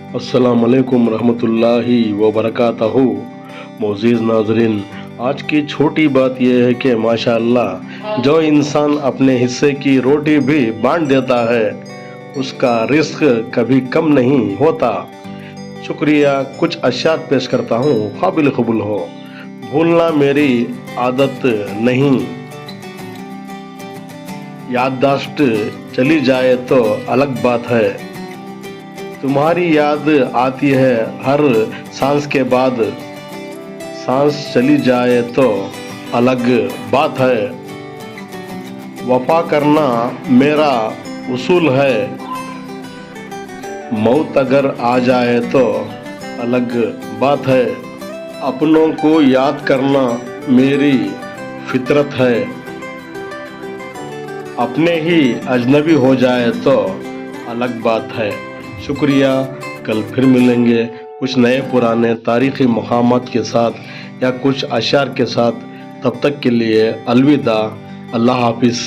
अस्सलाम वालेकुम रहमतुल्लाहि व बरकातहू। मोअज़्ज़िज़ नाज़रीन, आज की छोटी बात यह है कि माशाअल्लाह जो इंसान अपने हिस्से की रोटी भी बांट देता है उसका रिस्क कभी कम नहीं होता। शुक्रिया, कुछ अशआर पेश करता हूँ, काबिल कबूल हो। भूलना मेरी आदत नहीं, याददाश्त चली जाए तो अलग बात है। तुम्हारी याद आती है हर सांस के बाद, सांस चली जाए तो अलग बात है। वफा करना मेरा उसूल है, मौत अगर आ जाए तो अलग बात है। अपनों को याद करना मेरी फितरत है, अपने ही अजनबी हो जाए तो अलग बात है। शुक्रिया, कल फिर मिलेंगे कुछ नए पुराने तारीख़ी मक़ामात के साथ या कुछ अशआर के साथ। तब तक के लिए अलविदा, अल्लाह हाफिज़।